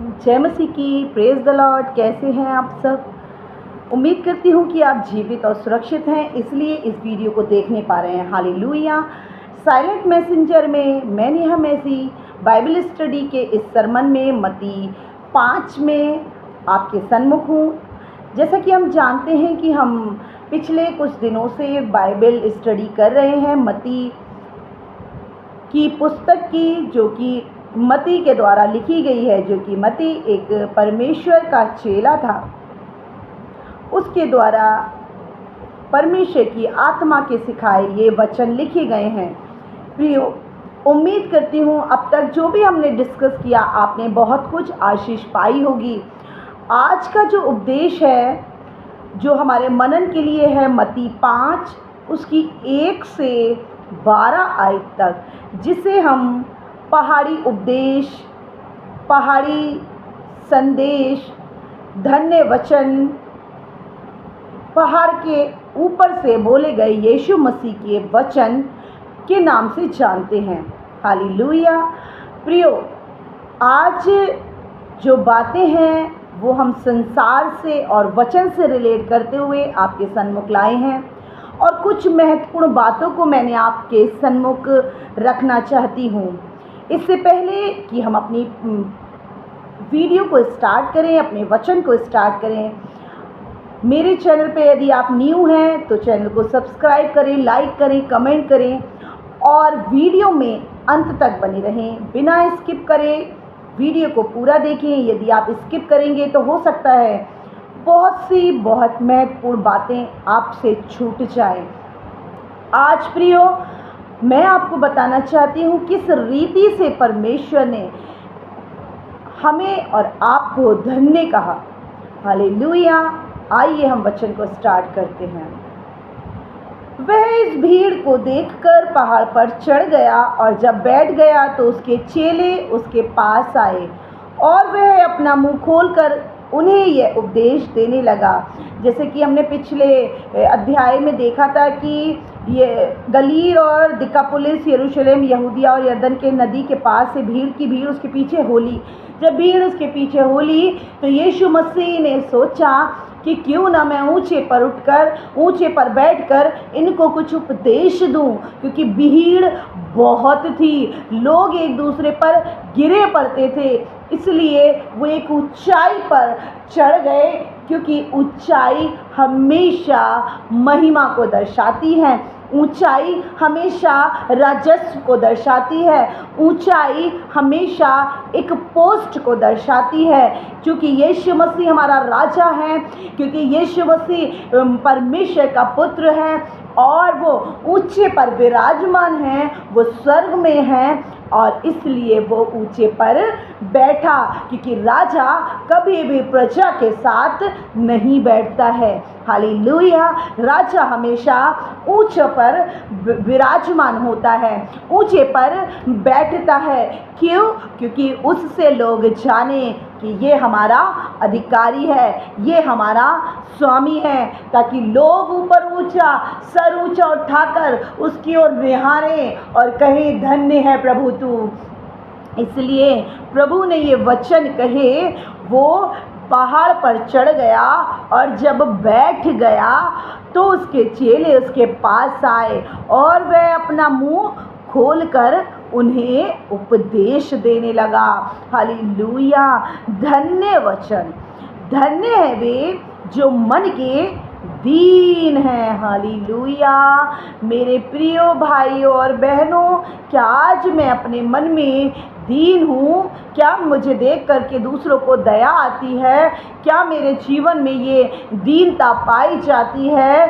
जय मसीह की, praise the Lord. कैसे हैं आप सब? उम्मीद करती हूँ कि आप जीवित और सुरक्षित हैं, इसलिए इस वीडियो को देखने पा रहे हैं। हालेलुया। साइलेंट मैसेंजर में मैं नेहा मैसी बाइबल स्टडी के इस सरमन में मत्ती 5 में आपके सन्मुख हूँ। जैसा कि हम जानते हैं कि हम पिछले कुछ दिनों से बाइबल स्टडी कर रहे हैं मत्ती की पुस्तक की, जो कि मत्ती के द्वारा लिखी गई है, जो कि मत्ती एक परमेश्वर का चेला था। उसके द्वारा परमेश्वर की आत्मा के सिखाए ये वचन लिखे गए हैं। प्रियो, उम्मीद करती हूँ अब तक जो भी हमने डिस्कस किया आपने बहुत कुछ आशीष पाई होगी। आज का जो उपदेश है जो हमारे मनन के लिए है मत्ती 5 उसकी 1 से 12 आयत तक, जिसे हम पहाड़ी उपदेश, पहाड़ी संदेश, धन्य वचन, पहाड़ के ऊपर से बोले गए यीशु मसीह के वचन के नाम से जानते हैं। हालेलुया। प्रियो, आज जो बातें हैं वो हम संसार से और वचन से रिलेट करते हुए आपके सन्मुख लाए हैं, और कुछ महत्वपूर्ण बातों को मैंने आपके सन्मुख रखना चाहती हूँ। इससे पहले कि हम अपनी वीडियो को स्टार्ट करें, अपने वचन को स्टार्ट करें, मेरे चैनल पे यदि आप न्यू हैं तो चैनल को सब्सक्राइब करें, लाइक करें, कमेंट करें और वीडियो में अंत तक बने रहें, बिना स्किप करें। वीडियो को पूरा देखें। यदि आप स्किप करेंगे तो हो सकता है बहुत महत्वपूर्ण बातें आपसे छूट जाए। आज प्रियो, मैं आपको बताना चाहती हूँ किस रीति से परमेश्वर ने हमें और आपको धन्य कहा। हालेलुया। आइए हम वचन को स्टार्ट करते हैं। वह इस भीड़ को देखकर पहाड़ पर चढ़ गया, और जब बैठ गया तो उसके चेले उसके पास आए, और वह अपना मुंह खोलकर उन्हें यह उपदेश देने लगा। जैसे कि हमने पिछले अध्याय में देखा था कि ये गलील और दिकापुलिस, यरूशलेम, यहूदिया और यरदन के नदी के पार से भीड़ की भीड़ उसके पीछे होली। जब भीड़ उसके पीछे होली तो यीशु मसीह ने सोचा कि क्यों ना मैं ऊंचे पर उठकर, ऊंचे पर बैठकर इनको कुछ उपदेश दूं, क्योंकि भीड़ बहुत थी, लोग एक दूसरे पर गिरे पड़ते थे। इसलिए वो एक ऊंचाई पर चढ़ गए, क्योंकि ऊंचाई हमेशा महिमा को दर्शाती है, ऊंचाई हमेशा राजस्व को दर्शाती है, ऊंचाई हमेशा एक पोस्ट को दर्शाती है। क्योंकि यीशु मसीह हमारा राजा है, क्योंकि यीशु मसीह परमेश्वर का पुत्र है, और वो ऊंचे पर विराजमान है, वो स्वर्ग में है, और इसलिए वो ऊंचे पर बैठा, क्योंकि राजा कभी भी प्रजा के साथ नहीं बैठता है। हालेलुया। राजा हमेशा ऊंचे पर विराजमान होता है, ऊंचे पर बैठता है। क्यों? क्योंकि उससे लोग जाने कि ये हमारा अधिकारी है, ये हमारा स्वामी है, ताकि लोग ऊपर ऊंचा सर ऊंचा उठाकर उसकी ओर निहारें और कहें धन्य है प्रभु तू। इसलिए प्रभु ने ये वचन कहे, वो पहाड़ पर चढ़ गया, और जब बैठ गया तो उसके चेले उसके पास आए, और वह अपना मुंह खोलकर उन्हें उपदेश देने लगा। हालेलुया। धन्य वचन, धन्य है वे जो मन के दीन है। हालेलुया। मेरे प्रियो भाइयों और बहनों, क्या आज मैं अपने मन में दीन हूँ? क्या मुझे देख करके दूसरों को दया आती है? क्या मेरे जीवन में ये दीनता पाई जाती है?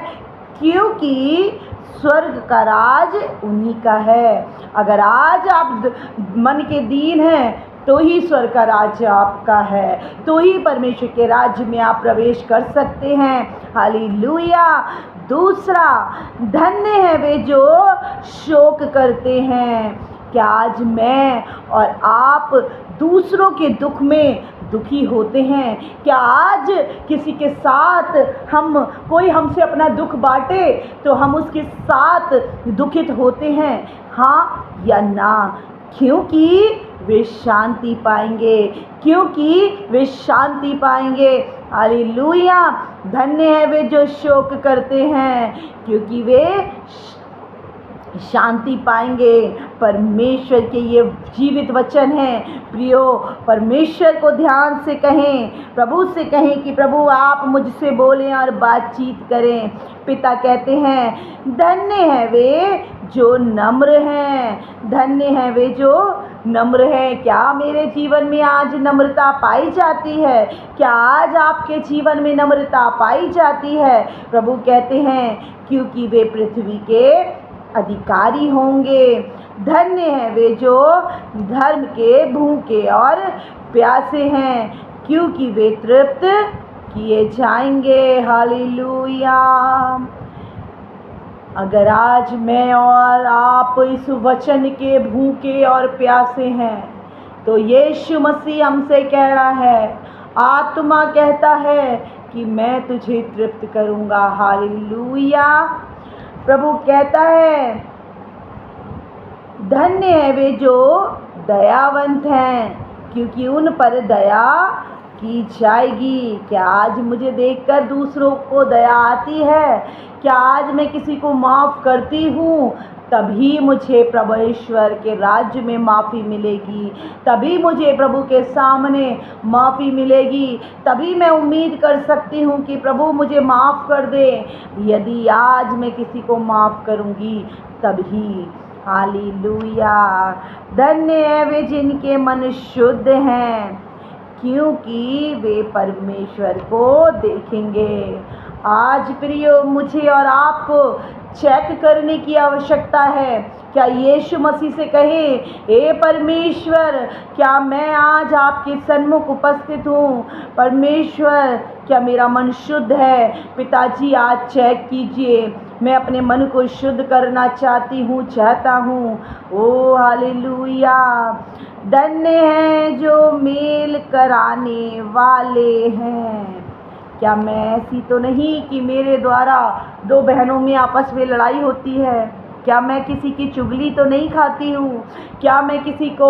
क्योंकि स्वर्ग का राज उन्हीं का है। अगर आज आप मन के दीन हैं तो ही स्वर्ग का राज्य आपका है, तो ही परमेश्वर के राज्य में आप प्रवेश कर सकते हैं। हालेलुया। दूसरा, धन्य है वे जो शोक करते हैं। क्या आज मैं और आप दूसरों के दुख में दुखी होते हैं? क्या आज किसी के साथ कोई हमसे अपना दुख बांटे तो हम उसके साथ दुखित होते हैं? हाँ या ना? क्योंकि वे शांति पाएंगे, क्योंकि वे शांति पाएंगे। हालेलुया। धन्य है वे जो शोक करते हैं, क्योंकि वे शांति पाएंगे। परमेश्वर के ये जीवित वचन हैं। प्रियो, परमेश्वर को ध्यान से कहें, प्रभु से कहें कि प्रभु आप मुझसे बोलें और बातचीत करें। पिता कहते हैं धन्य है वे जो नम्र हैं, धन्य है वे जो नम्र हैं। क्या मेरे जीवन में आज नम्रता पाई जाती है? क्या आज आपके जीवन में नम्रता पाई जाती है? प्रभु कहते हैं क्योंकि वे पृथ्वी के अधिकारी होंगे। धन्य है वे जो धर्म के भूखे और प्यासे हैं, क्योंकि वे तृप्त किए जाएंगे। हालेलुया। अगर आज मैं और आप इस वचन के भूखे और प्यासे हैं, तो यीशु मसीह हमसे कह रहा है, आत्मा कहता है कि मैं तुझे तृप्त करूँगा। हालेलुया। प्रभु कहता है धन्य है वे जो दयावंत हैं, क्योंकि उन पर दया की जाएगी। क्या आज मुझे देखकर दूसरों को दया आती है? क्या आज मैं किसी को माफ़ करती हूँ? तभी मुझे परमेश्वर के राज्य में माफ़ी मिलेगी, तभी मुझे प्रभु के सामने माफ़ी मिलेगी, तभी मैं उम्मीद कर सकती हूँ कि प्रभु मुझे माफ़ कर दे। यदि आज मैं किसी को माफ़ करूँगी तभी। हालेलुया। धन्य है वे जिनके मन शुद्ध हैं, क्योंकि वे परमेश्वर को देखेंगे। आज प्रियो, मुझे और आपको चेक करने की आवश्यकता है। क्या यीशु मसीह से कहें, हे परमेश्वर, क्या मैं आज आपके सन्मुख उपस्थित हूँ? परमेश्वर, क्या मेरा मन शुद्ध है? पिताजी, आज चेक कीजिए, मैं अपने मन को शुद्ध करना चाहता हूँ। ओ हालेलुया। धन्य हैं जो मेल कराने वाले हैं। क्या मैं ऐसी तो नहीं कि मेरे द्वारा दो बहनों में आपस में लड़ाई होती है? क्या मैं किसी की चुगली तो नहीं खाती हूँ? क्या मैं किसी को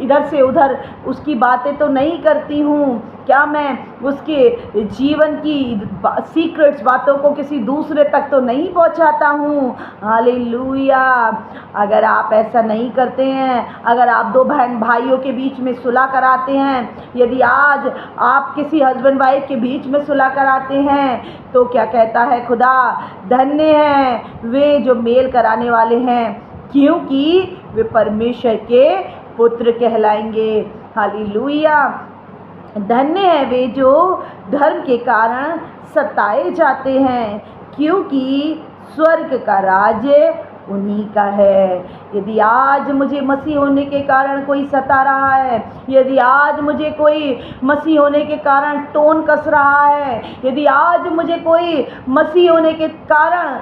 इधर से उधर उसकी बातें तो नहीं करती हूँ? क्या मैं उसके जीवन की सीक्रेट्स बातों को किसी दूसरे तक तो नहीं पहुँचाता हूँ? हालेलुया। अगर आप ऐसा नहीं करते हैं, अगर आप दो बहन भाइयों के बीच में सुलह कराते हैं, यदि आज आप किसी हस्बैंड वाइफ के बीच में सुलह कराते हैं, तो क्या कहता है खुदा? धन्य हैं वे जो मेल कराने वाले हैं, क्योंकि वे परमेश्वर के पुत्र कहलाएंगे। हालेलुया। धन्य है वे जो धर्म के कारण सताए जाते हैं, क्योंकि स्वर्ग का राज्य उन्हीं का है। यदि आज मुझे मसीह होने के कारण कोई सता रहा है, यदि आज मुझे कोई मसीह होने के कारण टोन कस रहा है, यदि आज मुझे कोई मसीह होने के कारण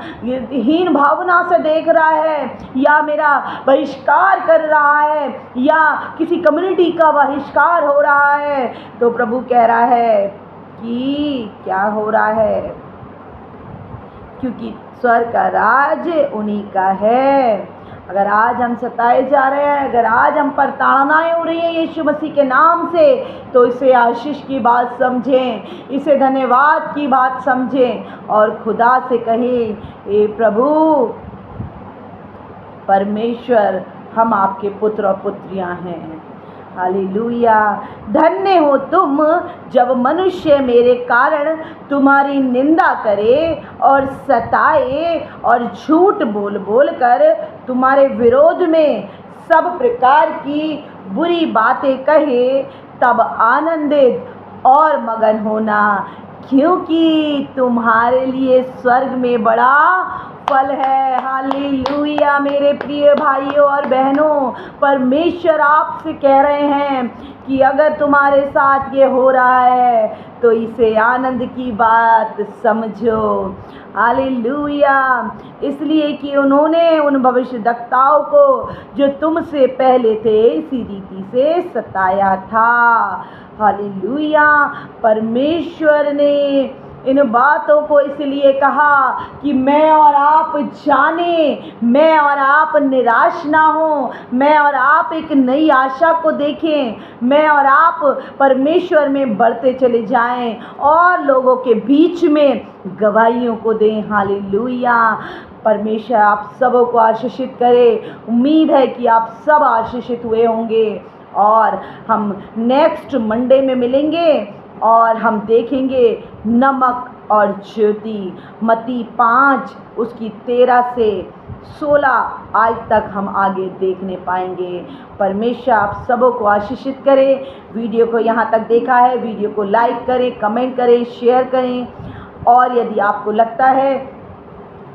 हीन भावना से देख रहा है, या मेरा बहिष्कार कर रहा है, या किसी कम्युनिटी का बहिष्कार हो रहा है, तो प्रभु कह रहा है कि क्या हो रहा है? क्योंकि स्वर्ग का राज्य उन्हीं का है। अगर आज हम सताए जा रहे हैं, अगर आज हम पर ताड़नाएं हो रही हैं यीशु मसीह के नाम से, तो इसे आशीष की बात समझें, इसे धन्यवाद की बात समझें और खुदा से कहें, हे प्रभु परमेश्वर, हम आपके पुत्र और पुत्रियां हैं। हालेलुया। धन्य हो तुम जब मनुष्य मेरे कारण तुम्हारी निंदा करे और सताए और झूठ बोल बोल कर तुम्हारे विरोध में सब प्रकार की बुरी बातें कहे, तब आनंदित और मगन होना, क्योंकि तुम्हारे लिए स्वर्ग में बड़ा फल है। हालेलुया। मेरे प्रिय भाइयों और बहनों, परमेश्वर आपसे कह रहे हैं कि अगर तुम्हारे साथ ये हो रहा है तो इसे आनंद की बात समझो। हालेलुया। इसलिए कि उन्होंने उन भविष्यद्वक्ताओं को जो तुमसे पहले थे इसी रीति से सताया था। हालेलुया। परमेश्वर ने इन बातों को इसलिए कहा कि मैं और आप जाने, मैं और आप निराश ना हो, मैं और आप एक नई आशा को देखें, मैं और आप परमेश्वर में बढ़ते चले जाएं और लोगों के बीच में गवाहियों को दें। हालेलुया। परमेश्वर आप सबों को आशीषित करे। उम्मीद है कि आप सब आशीषित हुए होंगे और हम नेक्स्ट मंडे में मिलेंगे और हम देखेंगे नमक और ज्योति, मत्ती 5 उसकी 13 से 16 आज तक हम आगे देखने पाएंगे। परमेश्वर आप सबों को आशीषित करे। वीडियो को यहाँ तक देखा है, वीडियो को लाइक करें, कमेंट करें, शेयर करें। और यदि आपको लगता है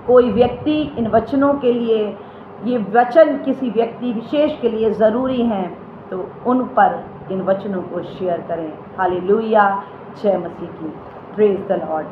कोई व्यक्ति इन वचनों के लिए, ये वचन किसी व्यक्ति विशेष के लिए ज़रूरी हैं, तो उन पर इन वचनों को शेयर करें। हालेलुया। जय मसीह की। Praise the Lord.